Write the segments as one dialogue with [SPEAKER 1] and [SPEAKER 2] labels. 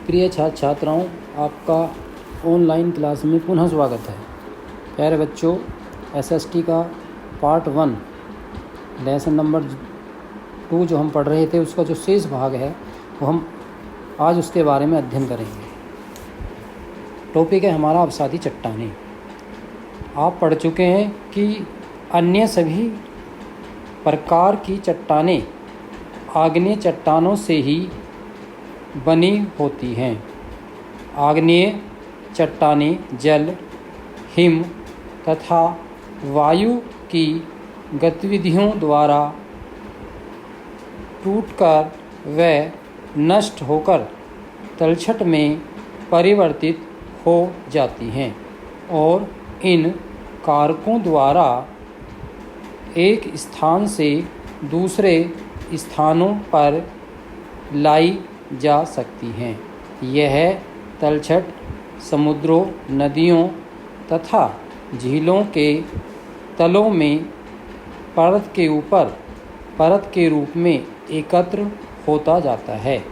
[SPEAKER 1] प्रिय छात्र छात्राओं, आपका ऑनलाइन क्लास में पुनः स्वागत है। प्यारे बच्चों, एसएसटी का पार्ट 1 लेसन नंबर 2 जो हम पढ़ रहे थे, उसका जो शेष भाग है वो हम आज उसके बारे में अध्ययन करेंगे। टॉपिक है हमारा अवसादी चट्टानें। आप पढ़ चुके हैं कि अन्य सभी प्रकार की चट्टानें आग्नेय चट्टानों से ही बनी होती हैं। आग्नेय चट्टानें जल, हिम तथा वायु की गतिविधियों द्वारा टूटकर व नष्ट होकर तलछट में परिवर्तित हो जाती हैं और इन कारकों द्वारा एक स्थान से दूसरे स्थानों पर लाई जा सकती हैं। यह तलछट समुद्रों, नदियों तथा झीलों के तलों में परत के ऊपर परत के रूप में एकत्र होता जाता है।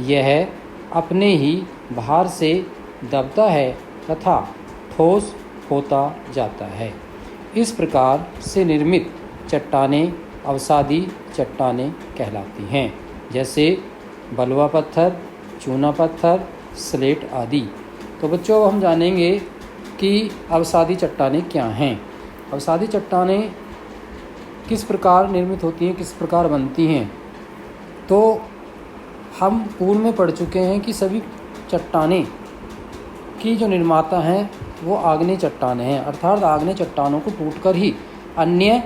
[SPEAKER 1] यह अपने ही भार से दबता है तथा ठोस होता जाता है। इस प्रकार से निर्मित चट्टानें अवसादी चट्टानें कहलाती हैं, जैसे बलुआ पत्थर, चूना पत्थर, स्लेट आदि। तो बच्चों, हम जानेंगे कि अवसादी चट्टानें क्या हैं। अवसादी चट्टानें किस प्रकार निर्मित होती हैं, किस प्रकार बनती हैं। तो हम पूर्व में पढ़ चुके हैं कि सभी चट्टानें की जो निर्माता हैं वो आग्नेय चट्टानें हैं, अर्थात आग्नेय चट्टानों को टूटकर ही अन्य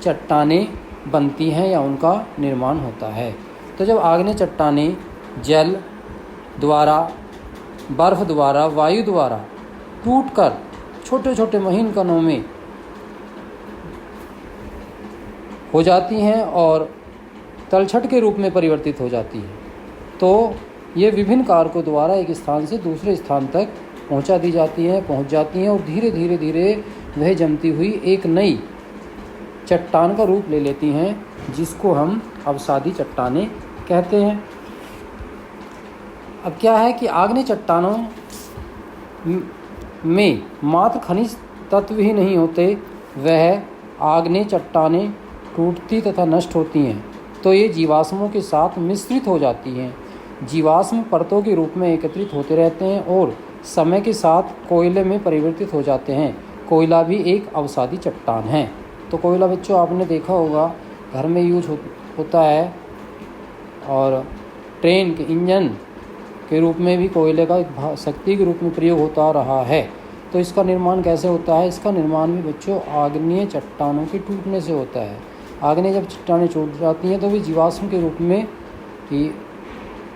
[SPEAKER 1] चट्टानें बनती हैं या उनका निर्माण होता है। तो जब आग्नेय चट्टानें जल द्वारा, बर्फ़ द्वारा, वायु द्वारा टूटकर छोटे छोटे महीन कणों में हो जाती हैं और तलछट के रूप में परिवर्तित हो जाती हैं, तो ये विभिन्न कारकों द्वारा एक स्थान से दूसरे स्थान तक पहुंच जाती हैं और धीरे धीरे वह जमती हुई एक नई चट्टान का रूप ले लेती हैं, जिसको हम अवसादी चट्टानें कहते हैं। अब क्या है कि आग्नेय चट्टानों में मात्र खनिज तत्व ही नहीं होते, वह आग्नेय चट्टानें टूटती तथा नष्ट होती हैं तो ये जीवाश्मों के साथ मिश्रित हो जाती हैं। जीवाश्म परतों के रूप में एकत्रित होते रहते हैं और समय के साथ कोयले में परिवर्तित हो जाते हैं। कोयला भी एक अवसादी चट्टान है। तो कोयला बच्चों आपने देखा होगा, घर में यूज होता है और ट्रेन के इंजन के रूप में भी कोयले का एक शक्ति के रूप में प्रयोग होता रहा है। तो इसका निर्माण कैसे होता है? इसका निर्माण भी बच्चों आग्नेय चट्टानों के टूटने से होता है। आग्नेय जब चट्टानें टूट जाती हैं तो वे जीवाश्म के रूप में ही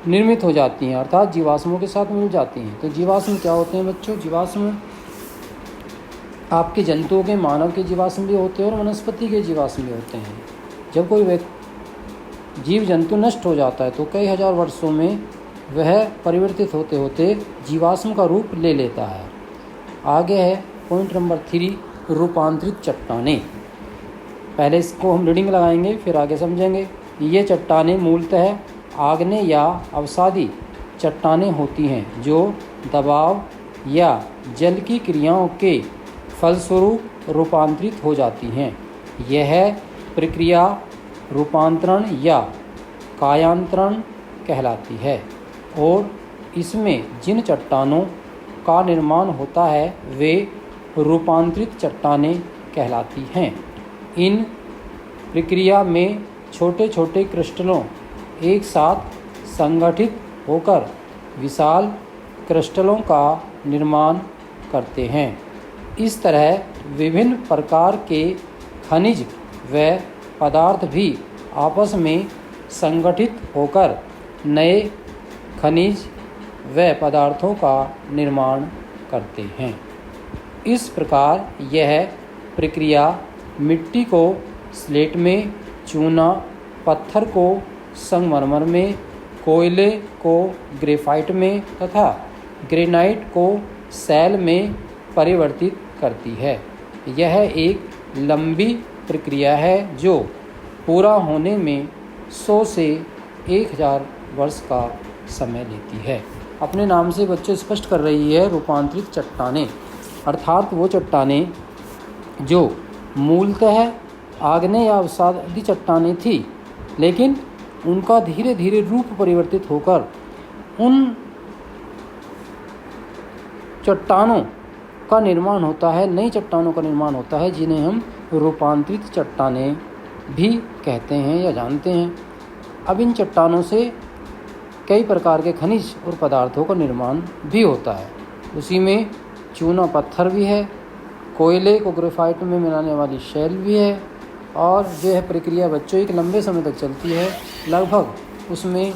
[SPEAKER 1] निर्मित हो जाती हैं, अर्थात जीवाश्मों के साथ मिल जाती हैं। तो जीवाश्म क्या होते हैं बच्चों? जीवाश्म आपके जंतुओं के, मानव के जीवाश्म भी होते हैं और वनस्पति के जीवाश्म भी होते हैं। जब कोई जीव जंतु नष्ट हो जाता है तो कई हजार वर्षों में वह परिवर्तित होते होते जीवाश्म का रूप ले लेता है। आगे है पॉइंट नंबर 3, रूपांतरित चट्टानें। पहले इसको हम रीडिंग लगाएंगे, फिर आगे समझेंगे। ये चट्टानें मूलतः आग्नेय या अवसादी चट्टानें होती हैं जो दबाव या जल की क्रियाओं के फलस्वरूप रूपांतरित हो जाती हैं। यह प्रक्रिया रूपांतरण या कायांतरण कहलाती है और इसमें जिन चट्टानों का निर्माण होता है वे रूपांतरित चट्टानें कहलाती हैं। इन प्रक्रिया में छोटे छोटे क्रिस्टलों एक साथ संगठित होकर विशाल क्रिस्टलों का निर्माण करते हैं। इस तरह विभिन्न प्रकार के खनिज व पदार्थ भी आपस में संगठित होकर नए खनिज व पदार्थों का निर्माण करते हैं। इस प्रकार यह प्रक्रिया मिट्टी को स्लेट में, चूना पत्थर को संगमरमर में, कोयले को ग्रेफाइट में तथा ग्रेनाइट को सैल में परिवर्तित करती है। यह एक लंबी प्रक्रिया है जो पूरा होने में 100 से 1000 वर्ष का समय लेती है। अपने नाम से बच्चे स्पष्ट कर रही है रूपांतरित चट्टानें, अर्थात वो चट्टानें जो मूलतः आग्नेय या अवसादी चट्टानें थी, लेकिन उनका धीरे धीरे रूप परिवर्तित होकर उन चट्टानों का निर्माण होता है, नई चट्टानों का निर्माण होता है, जिन्हें हम रूपांतरित चट्टानें भी कहते हैं या जानते हैं। अब इन चट्टानों से कई प्रकार के खनिज और पदार्थों का निर्माण भी होता है। उसी में चूना पत्थर भी है, कोयले को ग्रेफाइट में मिलाने वाली शैल भी है, और जो है प्रक्रिया बच्चों एक लंबे समय तक चलती है, लगभग उसमें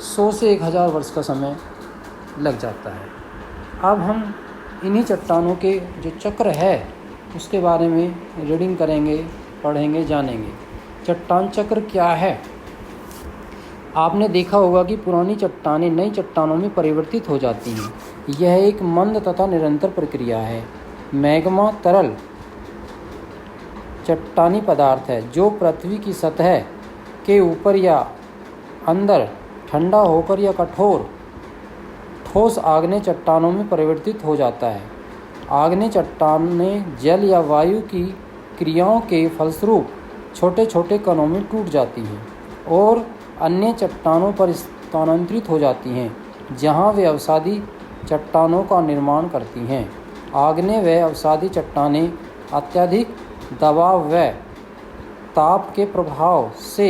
[SPEAKER 1] 100 से 1000 वर्ष का समय लग जाता है। अब हम इन्हीं चट्टानों के जो चक्र है उसके बारे में रीडिंग करेंगे, पढ़ेंगे, जानेंगे। चट्टान चक्र क्या है? आपने देखा होगा कि पुरानी चट्टानें नई चट्टानों में परिवर्तित हो जाती हैं। यह एक मंद तथा निरंतर प्रक्रिया है। मैग्मा तरल चट्टानी पदार्थ है जो पृथ्वी की सतह के ऊपर या अंदर ठंडा होकर या कठोर ठोस आग्नेय चट्टानों में परिवर्तित हो जाता है। आग्नेय चट्टानें जल या वायु की क्रियाओं के फलस्वरूप छोटे छोटे कणों में टूट जाती हैं और अन्य चट्टानों पर स्थानांतरित हो जाती हैं, जहां वे अवसादी चट्टानों का निर्माण करती हैं। आग्नेय व अवसादी चट्टानें अत्यधिक दबाव व ताप के प्रभाव से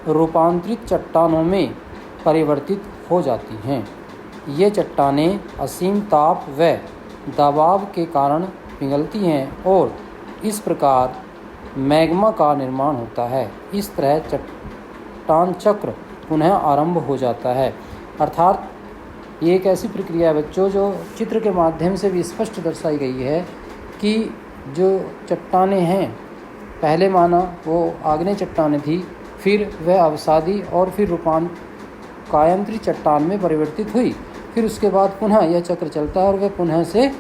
[SPEAKER 1] रूपांतरित चट्टानों में परिवर्तित हो जाती हैं। ये चट्टानें असीम ताप व दबाव के कारण पिघलती हैं और इस प्रकार मैग्मा का निर्माण होता है। इस तरह चट्टान चक्र पुनः आरंभ हो जाता है। अर्थात ये एक ऐसी प्रक्रिया है बच्चों जो चित्र के माध्यम से भी स्पष्ट दर्शाई गई है कि जो चट्टानें हैं, पहले माना वो आग्नेय चट्टानें थी, फिर वह अवसादी और फिर कायांतरित चट्टान में परिवर्तित हुई, फिर उसके बाद पुनः यह चक्र चलता है और वह पुनः से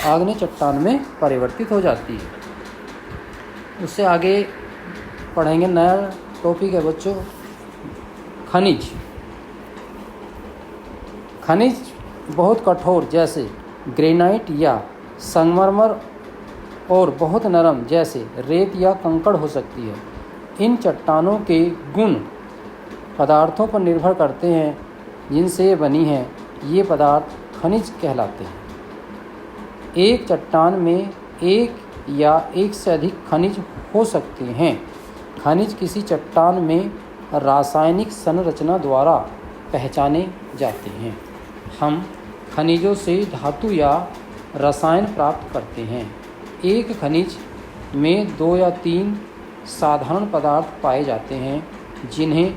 [SPEAKER 1] आग्नेय चट्टान में परिवर्तित हो जाती है। उससे आगे पढ़ेंगे, नया टॉपिक है बच्चों खनिज। खनिज बहुत कठोर जैसे ग्रेनाइट या संगमरमर और बहुत नरम जैसे रेत या कंकड़ हो सकती है। इन चट्टानों के गुण पदार्थों पर निर्भर करते हैं जिनसे ये बनी हैं। ये पदार्थ खनिज कहलाते हैं। एक चट्टान में एक या एक से अधिक खनिज हो सकते हैं। खनिज किसी चट्टान में रासायनिक संरचना द्वारा पहचाने जाते हैं। हम खनिजों से धातु या रसायन प्राप्त करते हैं। एक खनिज में 2 या 3 साधारण पदार्थ पाए जाते हैं जिन्हें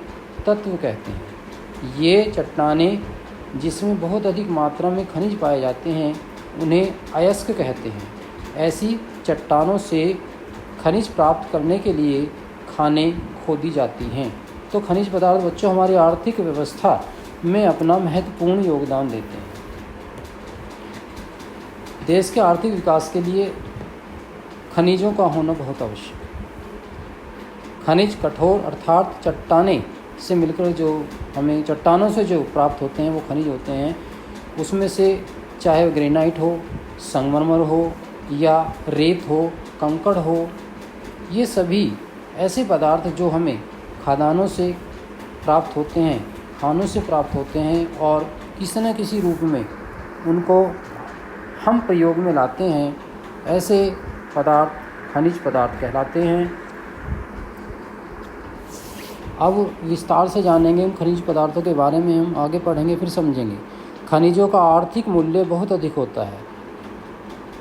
[SPEAKER 1] तत्व कहते हैं। ये चट्टानें जिसमें बहुत अधिक मात्रा में खनिज पाए जाते हैं उन्हें अयस्क कहते हैं। ऐसी चट्टानों से खनिज प्राप्त करने के लिए खानें खोदी जाती हैं। तो खनिज पदार्थ बच्चों हमारी आर्थिक व्यवस्था में अपना महत्वपूर्ण योगदान देते हैं। देश के आर्थिक विकास के लिए खनिजों का होना बहुत आवश्यक है। खनिज कठोर अर्थात चट्टानें से मिलकर जो हमें चट्टानों से जो प्राप्त होते हैं वो खनिज होते हैं। उसमें से चाहे ग्रेनाइट हो, संगमरमर हो या रेत हो, कंकड़ हो, ये सभी ऐसे पदार्थ जो हमें खदानों से प्राप्त होते हैं, खानों से प्राप्त होते हैं और किसी न किसी रूप में उनको हम प्रयोग में लाते हैं, ऐसे पदार्थ खनिज पदार्थ कहलाते हैं। अब विस्तार से जानेंगे इन खनिज पदार्थों के बारे में, हम आगे पढ़ेंगे फिर समझेंगे। खनिजों का आर्थिक मूल्य बहुत अधिक होता है।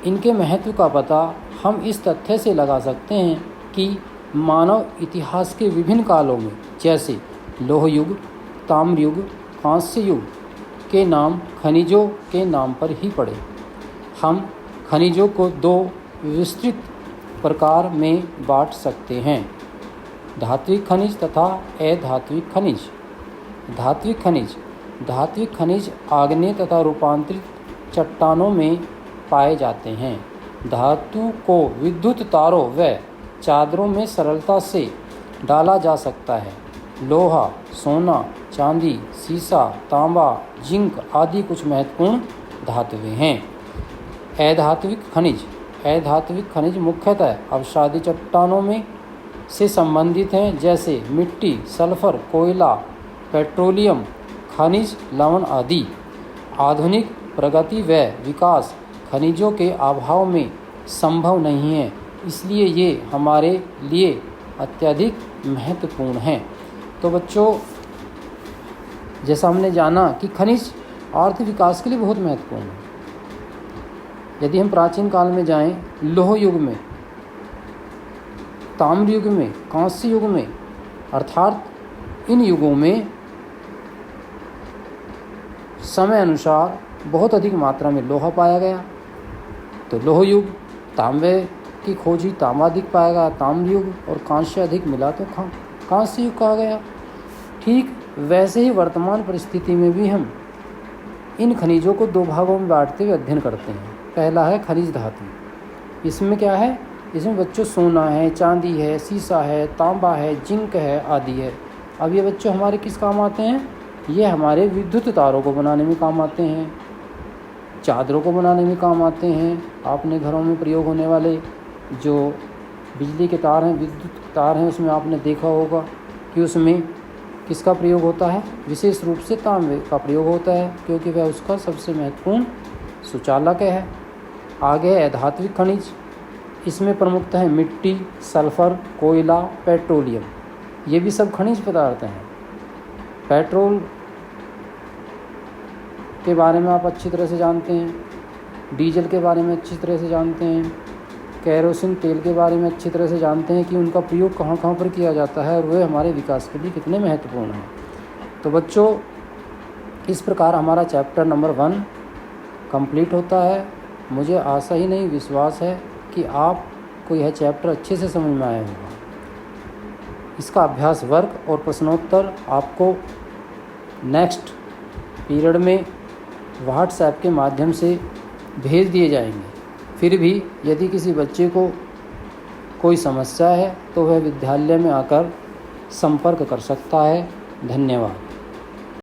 [SPEAKER 1] इनके महत्व का पता हम इस तथ्य से लगा सकते हैं कि मानव इतिहास के विभिन्न कालों में जैसे लोह युग, ताम्र युग, कांस्य युग के नाम खनिजों के नाम पर ही पड़े। हम खनिजों को 2 विस्तृत प्रकार में बांट सकते हैं, धात्विक खनिज तथा अधात्विक खनिज। धात्विक खनिज आग्नेय तथा रूपांतरित चट्टानों में पाए जाते हैं। धातु को विद्युत तारों व चादरों में सरलता से डाला जा सकता है। लोहा, सोना, चांदी, सीसा, तांबा, जिंक आदि कुछ महत्वपूर्ण धातुएं हैं। अधात्विक खनिज। अधात्विक खनिज मुख्यतः अवसादी चट्टानों में से संबंधित हैं, जैसे मिट्टी, सल्फर, कोयला, पेट्रोलियम, खनिज लवण आदि। आधुनिक प्रगति व विकास खनिजों के अभाव में संभव नहीं है, इसलिए ये हमारे लिए अत्यधिक महत्वपूर्ण हैं। तो बच्चों, जैसा हमने जाना कि खनिज अर्थ विकास के लिए बहुत महत्वपूर्ण है। यदि हम प्राचीन काल में जाएं, लोह युग में, ताम्र युग में, कांस्य युग में, अर्थात इन युगों में समय अनुसार बहुत अधिक मात्रा में लोहा पाया गया। तो लोह युग, तांबे की खोज हुई, तांबा अधिक पाया गया। ताम्र युग और कांस्य अधिक मिला तो कांस्य युग कहा गया। ठीक वैसे ही वर्तमान परिस्थिति में भी हम इन खनिजों को दो भागों में बांटते हुए अध्ययन करते हैं। पहला है खनिज धातु। इसमें क्या है? इसमें बच्चों सोना है, चांदी है, सीसा है, तांबा है, जिंक है आदि है। अब ये बच्चों हमारे किस काम आते हैं? ये हमारे विद्युत तारों को बनाने में काम आते हैं, चादरों को बनाने में काम आते हैं। आपने घरों में प्रयोग होने वाले जो बिजली के तार हैं, विद्युत तार हैं, उसमें आपने देखा होगा कि उसमें किसका प्रयोग होता है? विशेष रूप से तांबे का प्रयोग होता है, क्योंकि वह उसका सबसे महत्वपूर्ण सुचालक है। आगे है धात्विक खनिज। इसमें प्रमुखतः है मिट्टी, सल्फर, कोयला, पेट्रोलियम। ये भी सब खनिज पदार्थ हैं। पेट्रोल के बारे में आप अच्छी तरह से जानते हैं, डीजल के बारे में अच्छी तरह से जानते हैं, केरोसिन तेल के बारे में अच्छी तरह से जानते हैं कि उनका प्रयोग कहाँ कहाँ पर किया जाता है और वे हमारे विकास के लिए कितने महत्वपूर्ण हैं। तो बच्चों, इस प्रकार हमारा चैप्टर नंबर 1 कंप्लीट होता है। मुझे आशा ही नहीं, विश्वास है कि आपको यह चैप्टर अच्छे से समझ में आया होगा। इसका अभ्यास वर्ग और प्रश्नोत्तर आपको नेक्स्ट पीरियड में व्हाट्सएप के माध्यम से भेज दिए जाएंगे। फिर भी यदि किसी बच्चे को कोई समस्या है तो वह विद्यालय में आकर संपर्क कर सकता है। धन्यवाद।